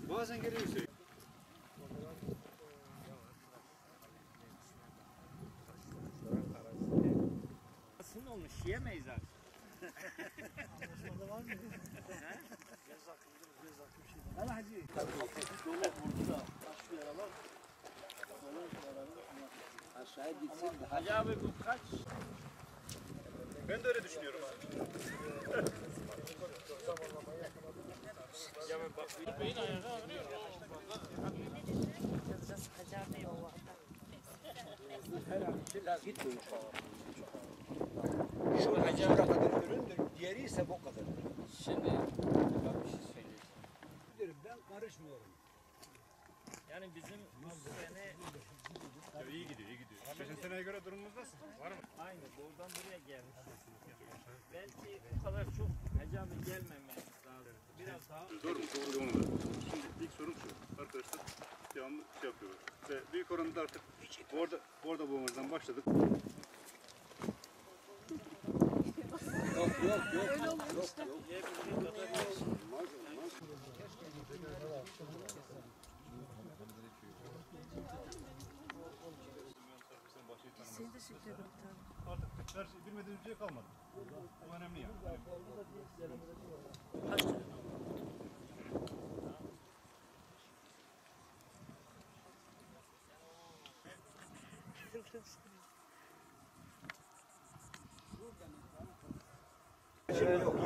Bazen geliyor. Nasıl olmuş? Yiyemeyiz artık. Anlaşmada var mı? Göz hakkımdır, göz hakkım şey. Hadi hacı. Dolu vurdu da taş yaralar. Aşağıya gitsin daha. Hacı abi bu kaç? Ben de öyle düşünüyorum abi. Beyin ayağına ağrıyor. Şu hacı kadar üründür, diğeri ise bu kadar. Şimdi bak bir şey söyleyeyim. Ben karışmıyorum. Yani bizim bu sene İyi gidiyor, iyi gidiyor. Geçen seneye göre durumumuz nasıl? Var mı? aynı buradan buraya gelmiş. Belki bu kadar çok hacı abi gelmememiz lazım. Biraz daha Doğru mu? Doğru mu? Şimdi ilk sorun şu. Arkadaşlar devamlı şey yapıyorlar. Ve büyük oranda artık orada boğmazdan başladık. Artık her şey bilmediğimiz bir şey kalmadı. Bu önemli yani.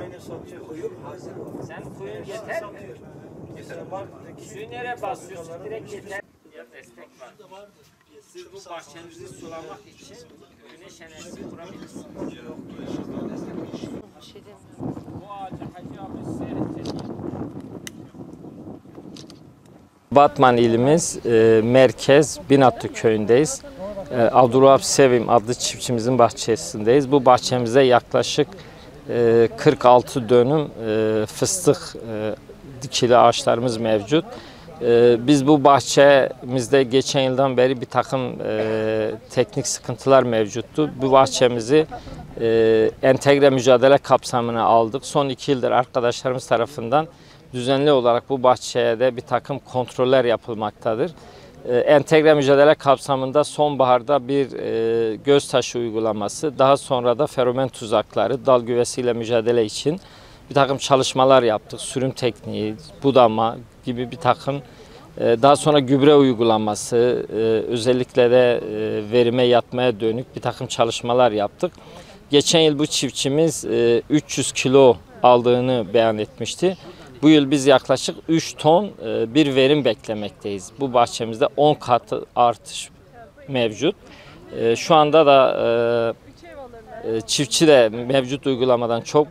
Aynı satıyor. Koyup hazır o. sen suyun yeter mi? Suyu nereye basıyorsun? Direkt yeter. Ya destek var. Siz bu bahçenizi sulamak için güneş enerjisi kurabilirsiniz. Bu ağacı hacı abi seyredecek. Batman ilimiz merkez Binatlı köyündeyiz. Abdülvahap Sevim adlı çiftçimizin bahçesindeyiz. Bu bahçemize yaklaşık 46 dönüm fıstık dikili ağaçlarımız mevcut. Biz bu bahçemizde geçen yıldan beri bir takım teknik sıkıntılar mevcuttu. Bu bahçemizi entegre mücadele kapsamına aldık. Son 2 yıldır arkadaşlarımız tarafından düzenli olarak bu bahçeye de bir takım kontroller yapılmaktadır. Entegre mücadele kapsamında sonbaharda bir göz taşı uygulaması, daha sonra da feromen tuzakları, dal güvesiyle mücadele için bir takım çalışmalar yaptık. Sürüm tekniği, budama gibi bir takım, daha sonra gübre uygulaması, özellikle de verime yatmaya dönük bir takım çalışmalar yaptık. Geçen yıl bu çiftçimiz 300 kilo aldığını beyan etmişti. Bu yıl biz yaklaşık 3 ton bir verim beklemekteyiz. Bu bahçemizde 10 katı artış mevcut. Şu anda da çiftçi de mevcut uygulamadan çok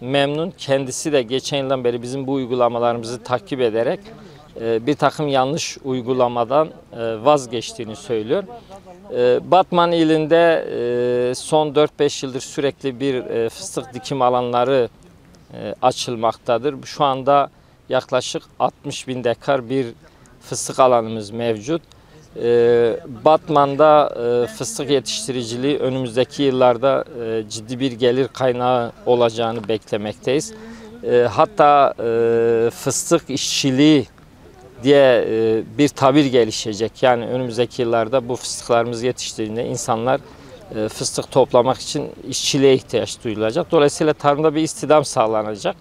memnun. Kendisi de geçen yıldan beri bizim bu uygulamalarımızı takip ederek bir takım yanlış uygulamadan vazgeçtiğini söylüyor. Batman ilinde son 4-5 yıldır sürekli bir fıstık dikim alanları açılmaktadır. Şu anda yaklaşık 60.000 dekar bir fıstık alanımız mevcut. Batman'da fıstık yetiştiriciliği önümüzdeki yıllarda ciddi bir gelir kaynağı olacağını beklemekteyiz. Hatta fıstık işçiliği diye bir tabir gelişecek. Yani önümüzdeki yıllarda bu fıstıklarımız yetiştiğinde insanlar fıstık toplamak için işçiliğe ihtiyaç duyulacak. Dolayısıyla tarımda bir istihdam sağlanacak.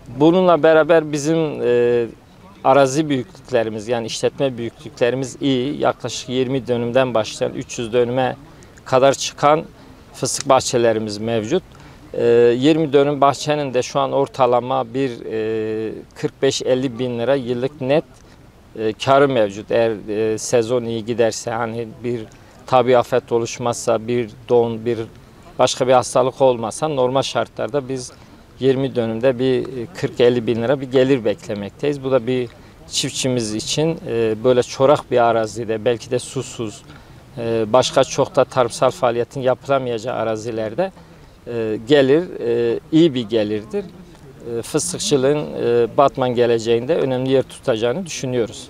Bununla beraber bizim arazi büyüklüklerimiz, yani işletme büyüklüklerimiz iyi. Yaklaşık 20 dönümden başlayan 300 dönüme kadar çıkan fıstık bahçelerimiz mevcut. 20 dönüm bahçenin de şu an ortalama bir 45-50 bin lira yıllık net karı mevcut. Eğer sezon iyi giderse, hani bir tabi afet oluşmazsa, bir don, bir başka bir hastalık olmazsa normal şartlarda biz 20 dönümde bir 40-50 bin lira bir gelir beklemekteyiz. Bu da bir çiftçimiz için böyle çorak bir arazide, belki de susuz, başka çok da tarımsal faaliyetin yapılamayacağı arazilerde gelir iyi bir gelirdir. Fıstıkçılığın Batman geleceğinde önemli yer tutacağını düşünüyoruz.